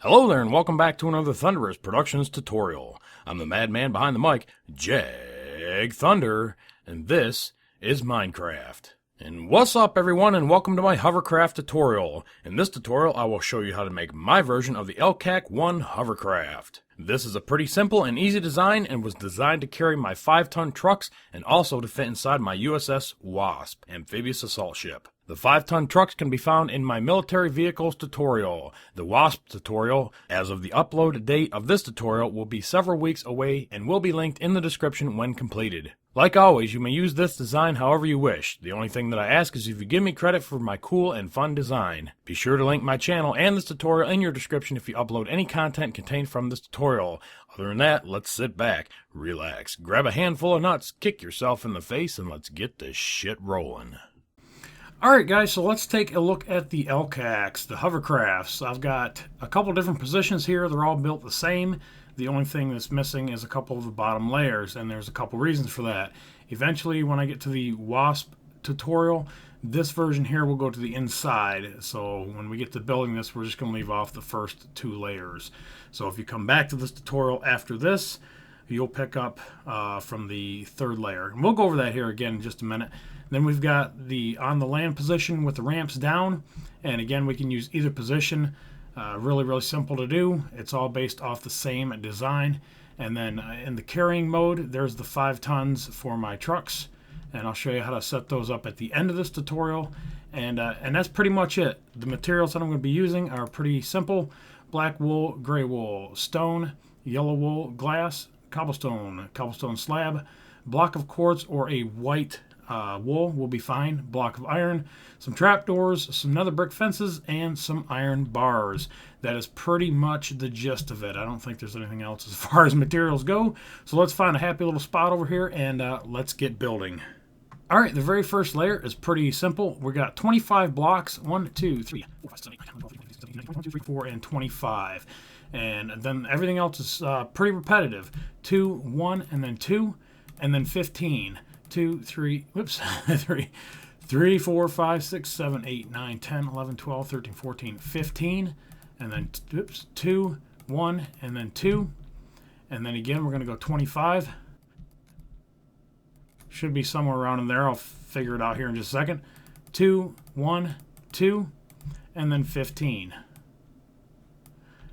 Hello there and welcome back to another Thunderous Productions tutorial. I'm the madman behind the mic, Jag Thunder, and this is Minecraft. And what's up everyone, and welcome to my hovercraft tutorial. In this tutorial I will show you how to make my version of the LCAC-1 Hovercraft. This is a pretty simple and easy design and was designed to carry my 5-ton trucks and also to fit inside my USS Wasp, amphibious assault ship. The 5-ton trucks can be found in my military vehicles tutorial. The Wasp tutorial, as of the upload date of this tutorial, will be several weeks away and will be linked in the description when completed. Like always, you may use this design however you wish. The only thing that I ask is if you give me credit for my cool and fun design. Be sure to link my channel and this tutorial in your description if you upload any content contained from this tutorial. Other than that, let's sit back, relax, grab a handful of nuts, kick yourself in the face, and let's get this shit rolling. Alright guys, so let's take a look at the LCACs, the hovercrafts. I've got a couple different positions here. They're all built the same. The only thing that's missing is a couple of the bottom layers, and there's a couple reasons for that. Eventually, when I get to the Wasp tutorial, this version here will go to the inside. So when we get to building this, we're just going to leave off the first 2 layers. So if you come back to this tutorial after this, you'll pick up from the 3rd layer. And we'll go over that here again in just a minute. Then we've got the on the land position with the ramps down, and again we can use either position. Really simple to do. It's all based off the same design. And then in the carrying mode, there's the 5 tons for my trucks, and I'll show you how to set those up at the end of this tutorial. And that's pretty much it. The materials that I'm going to be using are pretty simple: black wool, gray wool, stone, yellow wool, glass, cobblestone slab, block of quartz or a white wool will be fine, block of iron, some trapdoors, some nether brick fences, and some iron bars. That is pretty much the gist of it. I don't think there's anything else as far as materials go. So let's find a happy little spot over here and let's get building. Alright, the very first layer is pretty simple. We got 25 blocks, 1, 2, 3, 4, 5, 6, 7, 8, 9, 10, 11, 12, 13, 14, 15, 16, 17, 18, 19, 20, 21, 22, 23, 24, and 25. And then everything else is pretty repetitive. 2, 1, and then 2, and then 15. 2, 3, whoops, 3, 4, 5, 6, 7, 8, 9, 10, 11, 12, 13, 14, 15, and then, oops, 2, 1, and then 2, and then again we're going to go 25. Should be somewhere around in there. I'll figure it out here in just a second. 2, 1, 2, and then 15.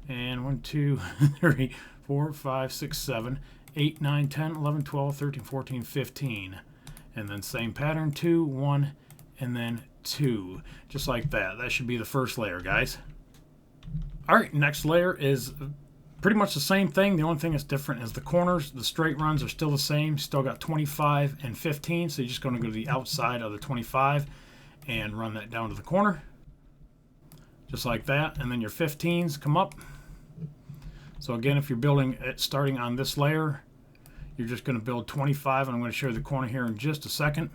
And 1, 2, 3, 4, 5, 6, 7, 8, 9, 10, 11, 12, 13, 14, 15. And then same pattern, 2, 1, and then 2. Just like that. That should be the first layer, guys. Alright, next layer is pretty much the same thing. The only thing that's different is the corners. The straight runs are still the same. Still got 25 and 15. So you're just going to go to the outside of the 25 and run that down to the corner. Just like that. And then your 15s come up. So again, if you're building it starting on this layer, you're just going to build 25, and I'm going to show you the corner here in just a second.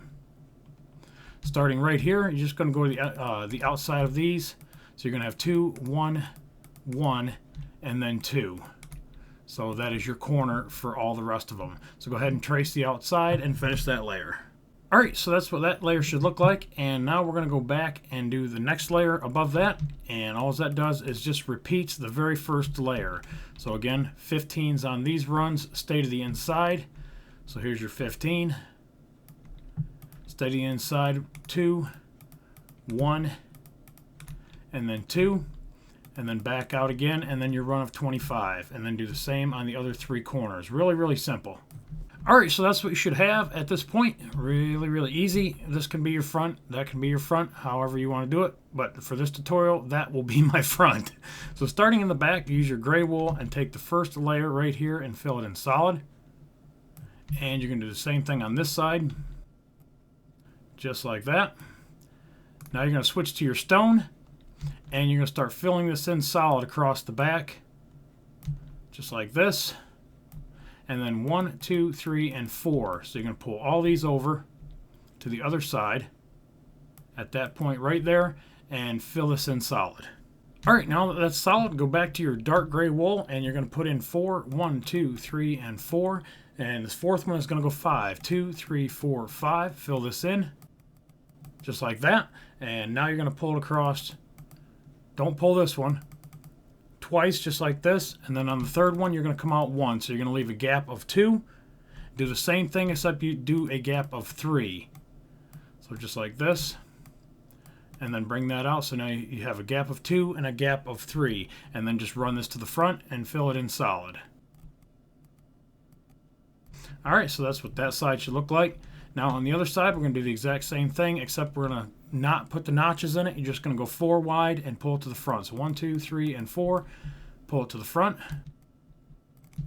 Starting right here, you're just going to go to the outside of these. So you're going to have 2, 1, 1, and then 2. So that is your corner for all the rest of them. So go ahead and trace the outside and finish that layer. Alright, so that's what that layer should look like, and now we're going to go back and do the next layer above that, and all that does is just repeats the very first layer. So again, 15s on these runs, stay to the inside. So here's your 15. Stay to the inside, 2, 1, and then 2, and then back out again, and then your run of 25, and then do the same on the other 3 corners. Really simple. Alright, so that's what you should have at this point. Really easy. This can be your front, that can be your front, however you want to do it. But for this tutorial, that will be my front. So starting in the back, use your gray wool and take the first layer right here and fill it in solid. And you're going to do the same thing on this side. Just like that. Now you're going to switch to your stone, and you're going to start filling this in solid across the back. Just like this. And then 1, 2, 3, and 4. So you're going to pull all these over to the other side at that point right there and fill this in solid. Alright, now that that's solid, go back to your dark gray wool and you're going to put in 4, 1, 2, 3, and 4. And this fourth one is going to go 5, 2, 3, 4, 5. Fill this in just like that. And now you're going to pull it across. Don't pull this one. twice just like this, and then on the third one you're going to come out 1. So you're going to leave a gap of 2. Do the same thing except you do a gap of 3. So just like this, and then bring that out. So now you have a gap of 2 and a gap of 3, and then just run this to the front and fill it in solid. Alright, so that's what that side should look like. Now on the other side we're going to do the exact same thing, except we're going to not put the notches in it. You're just going to go 4 wide and pull it to the front. So 1, 2, 3, and 4. Pull it to the front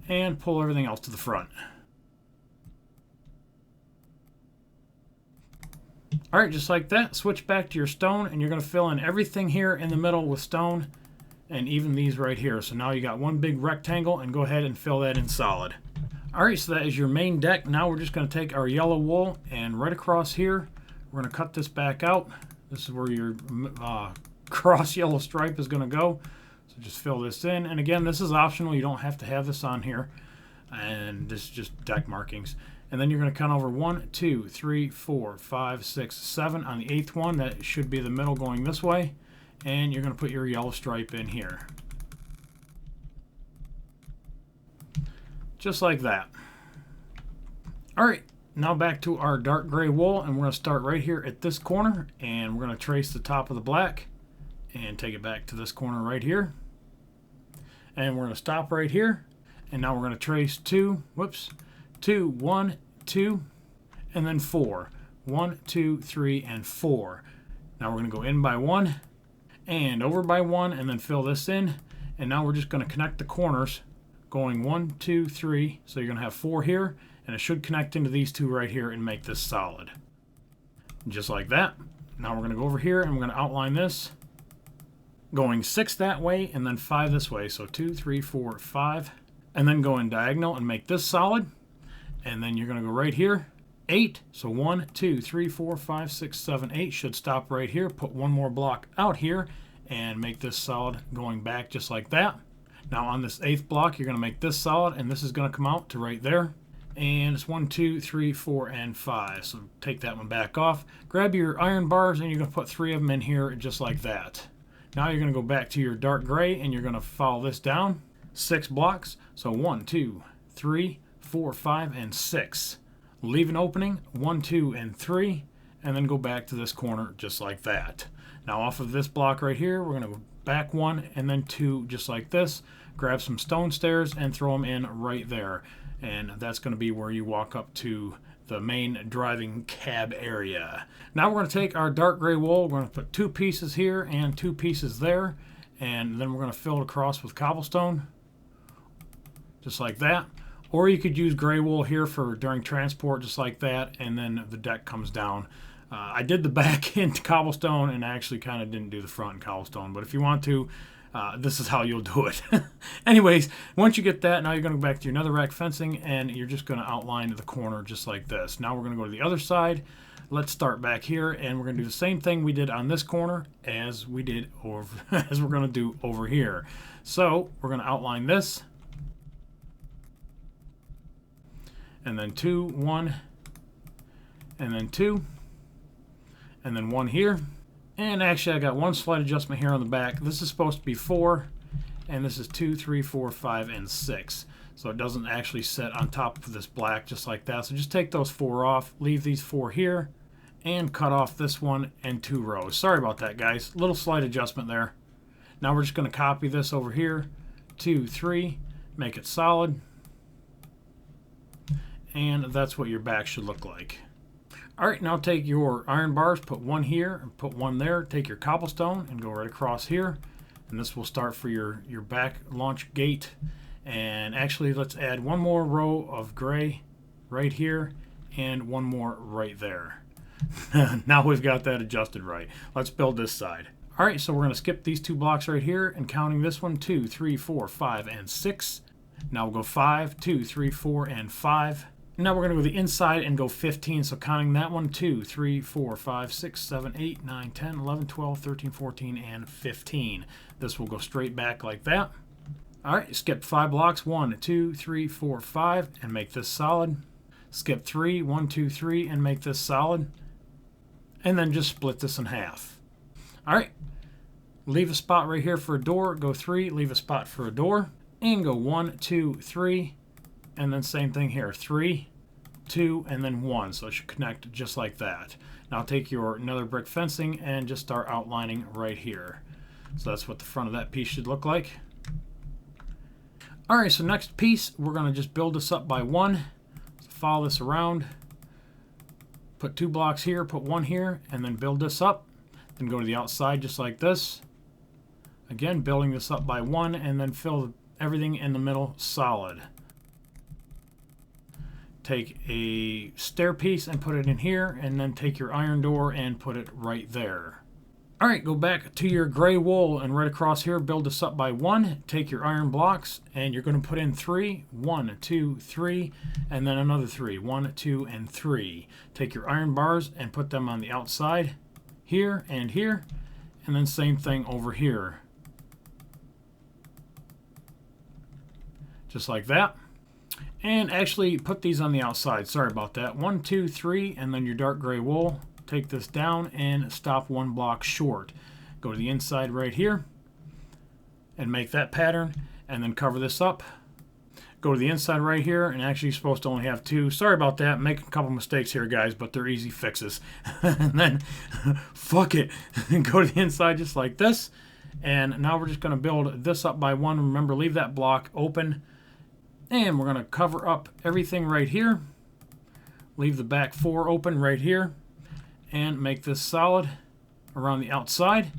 and pull everything else to the front. Alright, just like that, switch back to your stone, and you're going to fill in everything here in the middle with stone, and even these right here. So now you got one big rectangle, and go ahead and fill that in solid. Alright, so that is your main deck. Now we're just going to take our yellow wool, and right across here, we're going to cut this back out. This is where your cross yellow stripe is going to go. So just fill this in, and again, this is optional. You don't have to have this on here, and this is just deck markings. And then you're going to count over 1, 2, 3, 4, 5, 6, 7. On the 8th one, that should be the middle going this way. And you're going to put your yellow stripe in here. Just like that. Alright, now back to our dark gray wool. And we're going to start right here at this corner. And we're going to trace the top of the black. And take it back to this corner right here. And we're going to stop right here. And now we're going to trace 2, 1, 2, and then 4. 1, 2, 3, and 4. Now we're going to go in by 1 and over by 1, and then fill this in. And now we're just going to connect the corners going 1, 2, 3. So you're going to have 4 here, and it should connect into these 2 right here and make this solid. Just like that. Now we're going to go over here and we're going to outline this going 6 that way and then 5 this way. So 2, 3, 4, 5, and then go in diagonal and make this solid. And then you're going to go right here, 8. So 1, 2, 3, 4, 5, 6, 7, 8 should stop right here. Put one more block out here and make this solid going back just like that. Now on this 8th block, you're going to make this solid, and this is going to come out to right there. And it's 1, 2, 3, 4, and 5. So take that one back off. Grab your iron bars, and you're going to put 3 of them in here just like that. Now you're going to go back to your dark gray, and you're going to follow this down 6 blocks. So 1, 2, 3, 4, 5, and 6. Leave an opening 1, 2, and 3, and then go back to this corner just like that. Now off of this block right here, we're going to go back 1 and then 2 just like this. Grab some stone stairs and throw them in right there, and that's going to be where you walk up to the main driving cab area. Now we're going to take our dark gray wool. We're going to put 2 pieces here and 2 pieces there, and then we're going to fill it across with cobblestone just like that. Or you could use gray wool here for during transport just like that, and then the deck comes down. I did the back in cobblestone, and I actually kind of didn't do the front in cobblestone, but if you want to, this is how you'll do it. Anyways, once you get that, now you're going to go back to your netherrack fencing, and you're just going to outline the corner just like this. Now we're going to go to the other side. Let's start back here, and we're going to do the same thing we did on this corner as we did over as we're going to do over here. So we're going to outline this, and then 2, 1, and then 2, and then 1 here. And actually I got one slight adjustment here on the back. This is supposed to be 4, and this is 2, 3, 4, 5, and 6. So it doesn't actually sit on top of this black just like that. So just take those 4 off, leave these 4 here, and cut off this one and 2 rows. Sorry about that, guys. Little slight adjustment there. Now we're just going to copy this over here. 2, 3, make it solid. And that's what your back should look like. Alright, now take your iron bars, put 1 here and put 1 there. Take your cobblestone and go right across here. And this will start for your back launch gate. And actually, let's add 1 more row of gray right here and 1 more right there. Now we've got that adjusted right. Let's build this side. Alright, so we're going to skip these 2 blocks right here and counting this one, 2, 3, 4, 5, and 6. Now we'll go 5, 2, 3, 4, and 5. Now we're going to go to the inside and go 15. So counting that one, 2, 3, 4, 5, 6, 7, 8, 9, 10, 11, 12, 13, 14, and 15. This will go straight back like that. Alright, skip 5 blocks, 1, 2, 3, 4, 5, and make this solid. Skip 3, 1, 2, 3, and make this solid. And then just split this in half. Alright, Leave a spot right here for a door, go 3, leave a spot for a door, and go 1, 2, 3, and then same thing here, 3, 2, and then 1. So it should connect just like that. Now take your nether brick fencing and just start outlining right here. So that's what the front of that piece should look like. Alright, so next piece, we're going to just build this up by 1. So follow this around. Put 2 blocks here, put 1 here, and then build this up. Then go to the outside just like this. Again, building this up by 1, and then fill everything in the middle solid. Take a stair piece and put it in here, and then take your iron door and put it right there. Alright, go back to your gray wool and right across here, build this up by 1. Take your iron blocks, and you're going to put in 3. 1, 2, 3, and then another 3. 1, 2, and 3. Take your iron bars and put them on the outside, here, and then same thing over here. Just like that. And actually put these on the outside. Sorry about that. 1, 2, 3, and then your dark gray wool. Take this down and stop 1 block short. Go to the inside right here and make that pattern, and then cover this up. Go to the inside right here, and actually you're supposed to only have 2. Sorry about that. Make a couple mistakes here, guys, but they're easy fixes. And then fuck it. Go to the inside just like this. And now we're just going to build this up by 1. Remember, leave that block open. And we're going to cover up everything right here. Leave the back 4 open right here. And make this solid around the outside.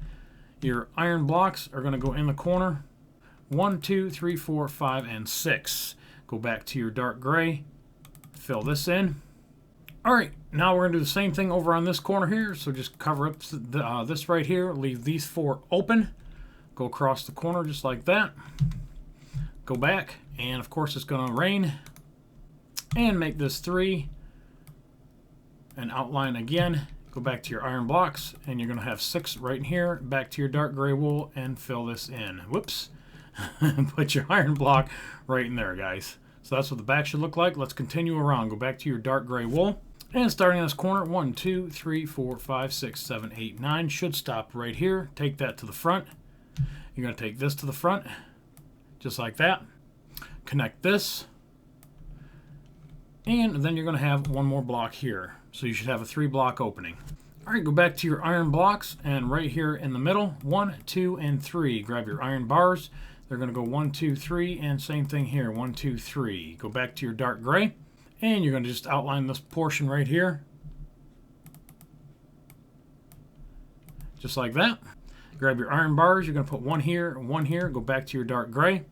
Your iron blocks are going to go in the corner. 1, 2, 3, 4, 5, and 6. Go back to your dark gray. Fill this in. Alright, now we're going to do the same thing over on this corner here. So just cover up this right here. Leave these 4 open. Go across the corner just like that. Go back. And of course it's going to rain. And make this 3. And outline again. Go back to your iron blocks. And you're going to have 6 right in here. Back to your dark gray wool and fill this in. Whoops. Put your iron block right in there, guys. So that's what the back should look like. Let's continue around. Go back to your dark gray wool. And starting in this corner, 1, 2, 3, 4, 5, 6, 7, 8, 9. Should stop right here. Take that to the front. You're going to take this to the front. Just like that. Connect this, and then you're going to have 1 more block here, so you should have a 3 block opening. Alright, go back to your iron blocks, and right here in the middle, 1, 2, and 3. Grab your iron bars. They're going to go 1, 2, 3, and same thing here, 1, 2, 3. Go back to your dark gray, and you're going to just outline this portion right here, just like that. Grab your iron bars. You're going to put 1 here, 1 here. Go back to your dark gray.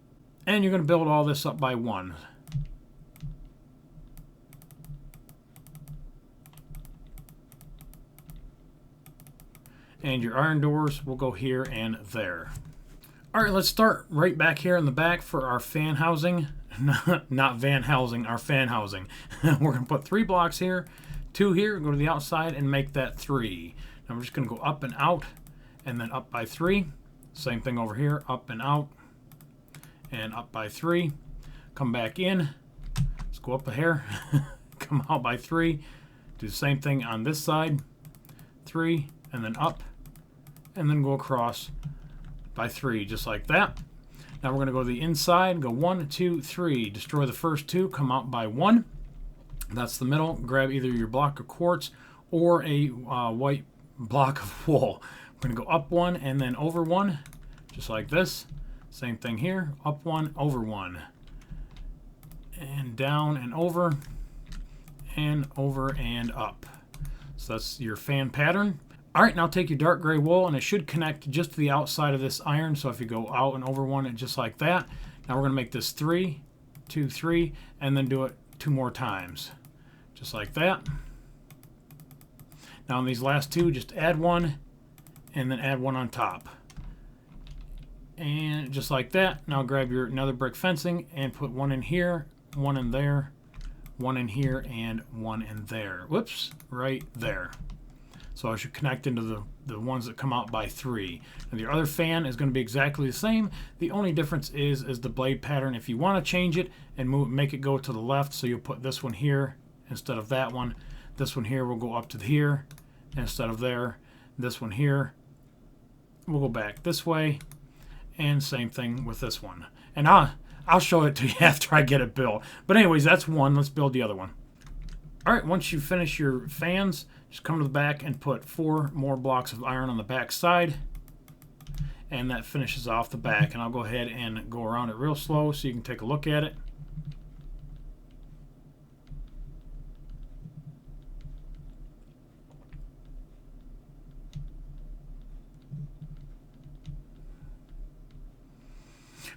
And you're going to build all this up by 1. And your iron doors will go here and there. Alright, let's start right back here in the back for our fan housing. Not van housing, our fan housing. We're going to put 3 blocks here, 2 here, go to the outside and make that 3. Now we're just going to go up and out, and then up by 3. Same thing over here, up and out. And up by 3, come back in, let's go up a hair, come out by 3, do the same thing on this side, 3, and then up, and then go across by 3, just like that. Now we're going to go to the inside, go 1, 2, 3, destroy the first 2, come out by 1, that's the middle. Grab either your block of quartz or a white block of wool. We're going to go up 1 and then over 1, just like this. Same thing here, up 1, over 1, and down and over and up. So that's your fan pattern. Alright, now take your dark gray wool, and it should connect just to the outside of this iron. So if you go out and over 1, just like that. Now we're going to make this 3, 2, 3, and then do it 2 more times. Just like that. Now in these last 2, just add 1, and then add 1 on top. And just like that. Now grab your nether brick fencing and put 1 in here, 1 in there, 1 in here, and 1 in there. Whoops, right there. So I should connect into the ones that come out by 3. And your other fan is going to be exactly the same. The only difference is the blade pattern. If you want to change it and make it go to the left, so you'll put this one here instead of that one. This one here will go up to here instead of there. This one here we'll go back this way, and same thing with this one. And I'll show it to you after I get it built. But anyways, that's one. Let's build the other one. All right, once you finish your fans, just come to the back and put 4 more blocks of iron on the back side. And that finishes off the back. And I'll go ahead and go around it real slow so you can take a look at it.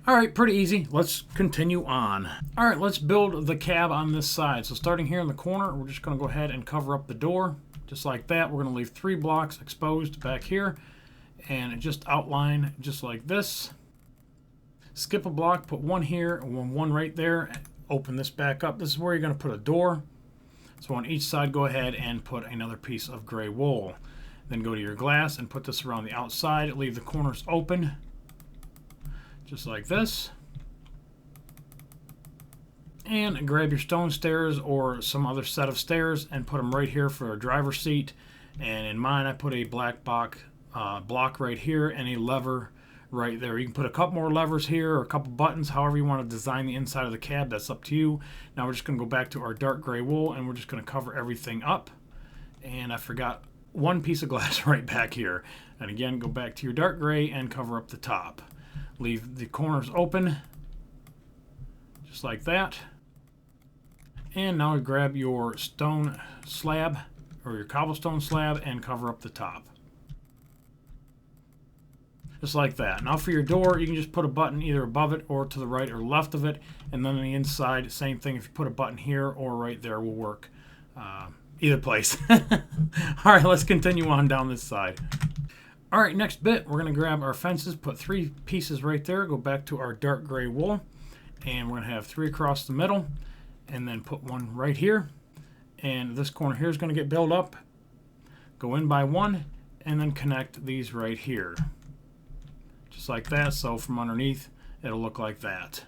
All right, pretty easy. Let's continue on. All right, let's build the cab on this side. So starting here in the corner, we're just going to go ahead and cover up the door. Just like that, we're going to leave 3 blocks exposed back here. And just outline just like this. Skip a block, put 1 here, and 1 right there. Open this back up. This is where you're going to put a door. So on each side, go ahead and put another piece of gray wool. Then go to your glass and put this around the outside. Leave the corners open. Just like this. And grab your stone stairs or some other set of stairs and put them right here for a driver's seat. And in mine, I put a black block right here and a lever right there. You can put a couple more levers here or a couple buttons, however you want to design the inside of the cab. That's up to you. Now we're just going to go back to our dark gray wool and we're just going to cover everything up. And I forgot 1 piece of glass right back here. And again, go back to your dark gray and cover up the top. Leave the corners open, just like that. And now grab your stone slab or your cobblestone slab and cover up the top. Just like that. Now for your door, you can just put a button either above it or to the right or left of it. And then on the inside, same thing. If you put a button here or right there will work. Either place. All right, let's continue on down this side. All right, next bit, we're going to grab our fences, put 3 pieces right there, go back to our dark gray wool, and we're going to have 3 across the middle, and then put 1 right here. And this corner here is going to get built up. Go in by 1, and then connect these right here. Just like that, so from underneath, it'll look like that.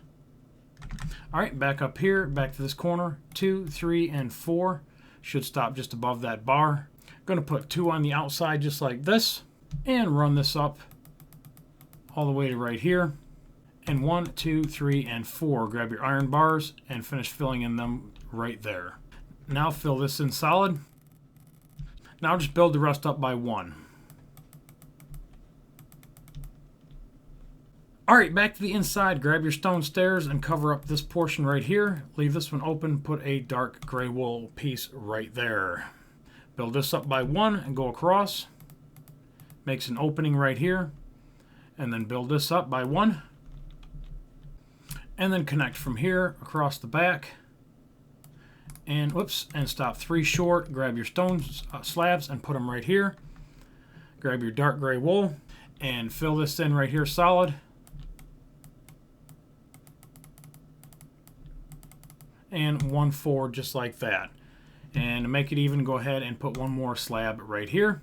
All right, back up here, back to this corner, 2, 3, and 4. Should stop just above that bar. Going to put 2 on the outside just like this. And run this up all the way to right here. And 1, 2, 3, and 4. Grab your iron bars and finish filling in them right there. Now fill this in solid. Now just build the rest up by 1. Alright, back to the inside. Grab your stone stairs and cover up this portion right here. Leave this one open. Put a dark gray wool piece right there. Build this up by 1 and go across. Makes an opening right here, and then build this up by 1, and then connect from here across the back, and whoops, and stop 3 short. Grab your stone slabs and put them right here. Grab your dark gray wool and fill this in right here solid, and 1 4 just like that. And to make it even, go ahead and put 1 more slab right here.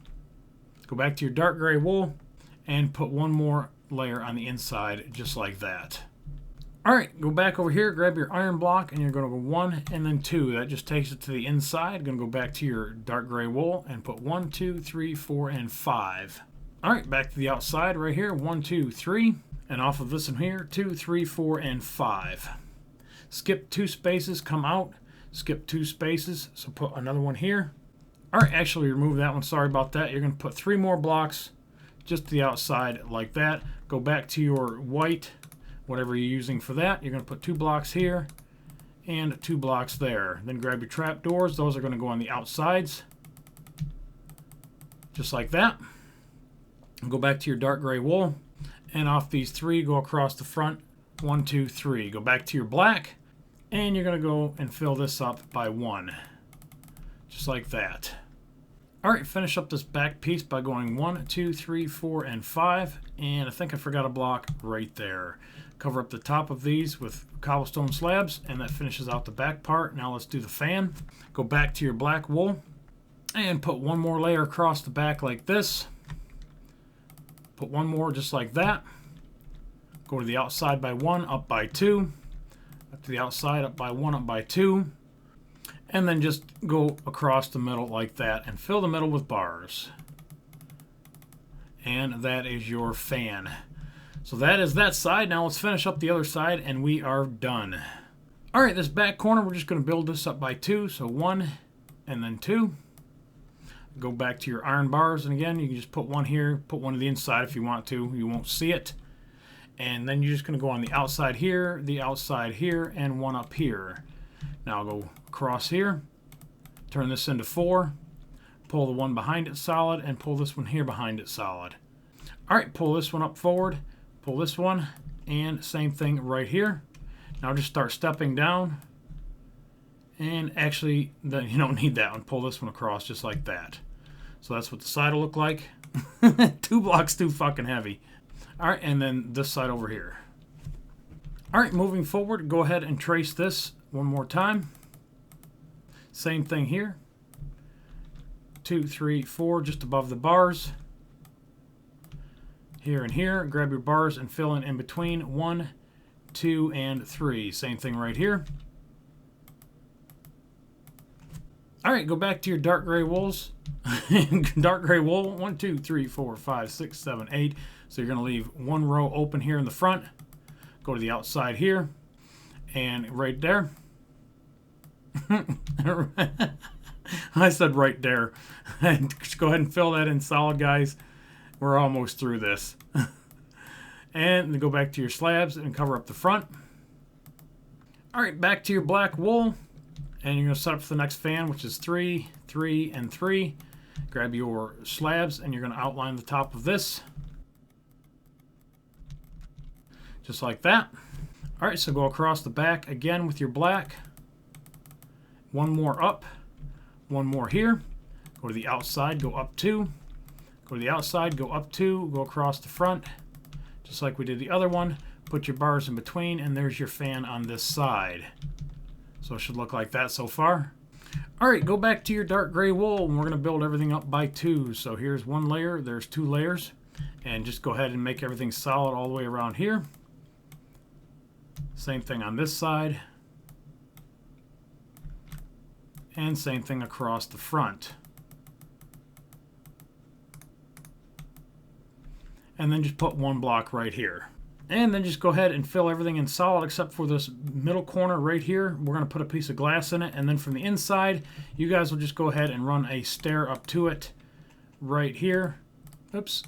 Go back to your dark gray wool and put 1 more layer on the inside just like that. Alright, go back over here, grab your iron block, and you're going to go 1 and then 2. That just takes it to the inside. Going to go back to your dark gray wool and put 1, 2, 3, 4, and 5. Alright, back to the outside right here, 1, 2, 3. And off of this one here, 2, 3, 4, and 5. Skip 2 spaces, come out, skip 2 spaces, so put another one here. Alright, actually remove that one, sorry about that. You're going to put 3 more blocks just to the outside like that. Go back to your white, whatever you're using for that. You're going to put 2 blocks here and 2 blocks there. Then grab your trap doors. Those are going to go on the outsides. Just like that. Go back to your dark gray wool. And off these 3, go across the front. 1, 2, 3. Go back to your black. And you're going to go and fill this up by 1. Just like that. Alright, finish up this back piece by going 1, 2, 3, 4, and 5. And I think I forgot a block right there. Cover up the top of these with cobblestone slabs, and that finishes out the back part. Now let's do the fan. Go back to your black wool and put 1 more layer across the back like this. Put 1 more just like that. Go to the outside by 1, up by 2. Up to the outside, up by 1, up by 2. And then just go across the middle like that and fill the middle with bars. And that is your fan. So that is that side. Now let's finish up the other side and we are done. All right, this back corner, we're just going to build this up by 2. So 1 and then 2. Go back to your iron bars, and again, you can just put one here, put one to the inside if you want to. You won't see it. And then you're just going to go on the outside here, and one up here. Now I'll go across here, turn this into 4, pull the one behind it solid, and pull this one here behind it solid. All right, pull this one up forward, pull this one, and same thing right here. Now just start stepping down, and actually, then you don't need that one. Pull this one across just like that. So that's what the side will look like. 2 blocks too fucking heavy. All right, and then this side over here. All right, moving forward, go ahead and trace this one more time. Same thing here. 2, 3, 4, just above the bars. Here and here, grab your bars and fill in between. 1, 2, and 3. Same thing right here. All right, go back to your dark gray wools. Dark gray wool, 1, 2, 3, 4, 5, 6, 7, 8. So you're going to leave one row open here in the front. Go to the outside here, and right there. I said right there. Just go ahead and fill that in solid, guys. We're almost through this. And then go back to your slabs and cover up the front. All right, back to your black wool. And you're going to set up for the next fan, which is 3, 3, and 3. Grab your slabs, and you're going to outline the top of this. Just like that. All right, so go across the back again with your black. One more up. One more here. Go to the outside, go up 2. Go to the outside, go up 2. Go across the front, just like we did the other one. Put your bars in between, and there's your fan on this side. So it should look like that so far. All right, go back to your dark gray wool, and we're going to build everything up by 2. So here's 1 layer, there's 2 layers. And just go ahead and make everything solid all the way around here. Same thing on this side. And same thing across the front. And then just put 1 block right here. And then just go ahead and fill everything in solid except for this middle corner right here. We're going to put a piece of glass in it. And then from the inside, you guys will just go ahead and run a stair up to it right here. Oops.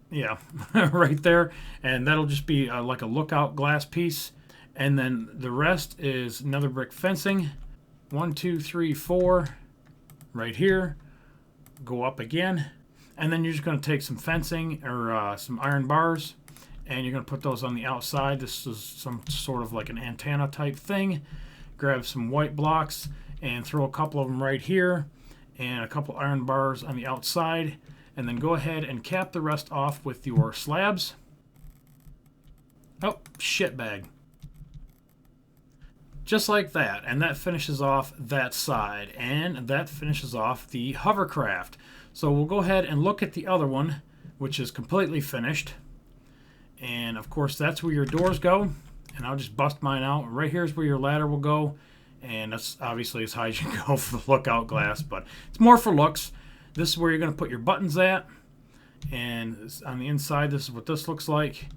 Yeah, right there. And that'll just be like a lookout glass piece. And then the rest is another brick fencing. 1, 2, 3, 4 right here. Go up again. And then you're just going to take some fencing or some iron bars, and you're going to put those on the outside. This is some sort of like an antenna type thing. Grab some white blocks and throw a couple of them right here, and a couple iron bars on the outside. And then go ahead and cap the rest off with your slabs. Oh, shit bag. Just like that, and that finishes off that side, and that finishes off the hovercraft. So we'll go ahead and look at the other one, which is completely finished. And of course that's where your doors go, and I'll just bust mine out. Right here's where your ladder will go, and that's obviously as high as you can go for the lookout glass, but it's more for looks. This is where you're going to put your buttons at, and on the inside this is what this looks like.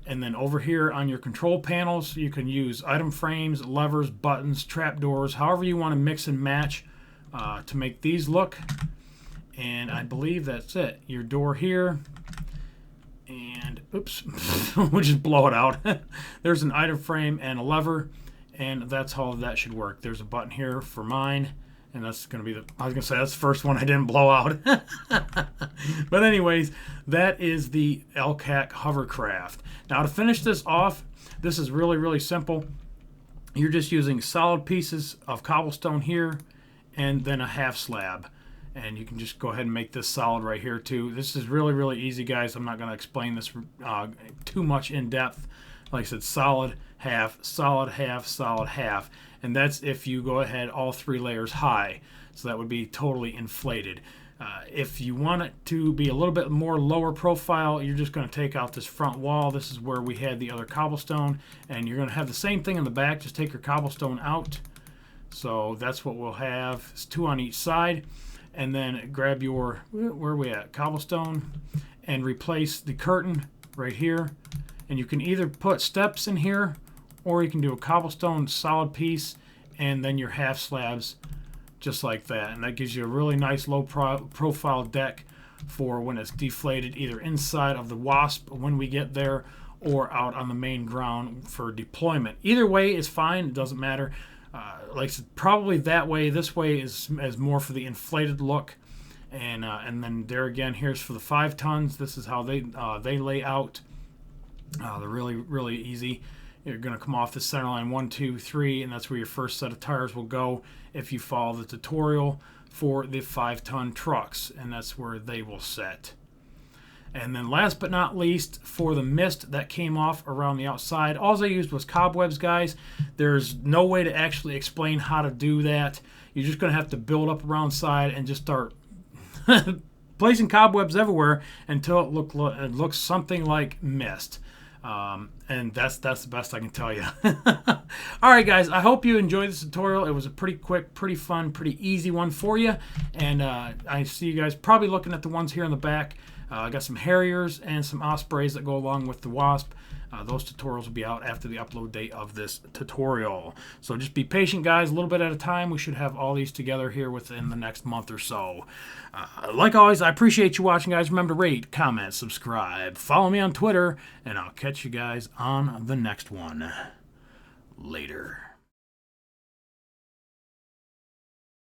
And then over here on your control panels, you can use item frames, levers, buttons, trapdoors, however you want to mix and match to make these look. And I believe that's it. Your door here. And, oops, we'll just blow it out. There's an item frame and a lever, and that's how that should work. There's a button here for mine. And that's going to be I was going to say that's the first one I didn't blow out. But anyways, that is the LCAC Hovercraft. Now to finish this off, this is really, really simple. You're just using solid pieces of cobblestone here and then a half slab. And you can just go ahead and make this solid right here too. This is really, really easy, guys. I'm not going to explain this too much in depth. Like I said, solid, half, solid, half, solid, half. And that's if you go ahead all 3 layers high. So that would be totally inflated. If you want it to be a little bit more lower profile, you're just going to take out this front wall. This is where we had the other cobblestone. And you're going to have the same thing in the back. Just take your cobblestone out. So that's what we'll have. It's 2 on each side. And then grab your, where are we at? Cobblestone. and replace the curtain right here. And you can either put steps in here, or you can do a cobblestone solid piece and then your half slabs just like that. And that gives you a really nice low profile deck for when it's deflated, either inside of the Wasp when we get there, or out on the main ground for deployment. Either way is fine. It doesn't matter. Like probably that way. This way is more for the inflated look. And then there again, here's for the 5 tons. This is how they lay out. They're really, really easy. You're going to come off the center line 1, 2, 3, and that's where your first set of tires will go if you follow the tutorial for the 5-ton trucks, and that's where they will set. And then last but not least, for the mist that came off around the outside, all I used was cobwebs, guys. There's no way to actually explain how to do that. You're just going to have to build up around side and just start placing cobwebs everywhere until it looks something like mist. And that's the best I can tell you. All right, guys, I hope you enjoyed this tutorial. It was a pretty quick, pretty fun, pretty easy one for you. And I see you guys probably looking at the ones here in the back. I got some Harriers and some Ospreys that go along with the Wasp. Those tutorials will be out after the upload date of this tutorial. So just be patient, guys. A little bit at a time. We should have all these together here within the next month or so. Like always, I appreciate you watching, guys. Remember to rate, comment, subscribe. Follow me on Twitter, and I'll catch you guys on the next one. Later.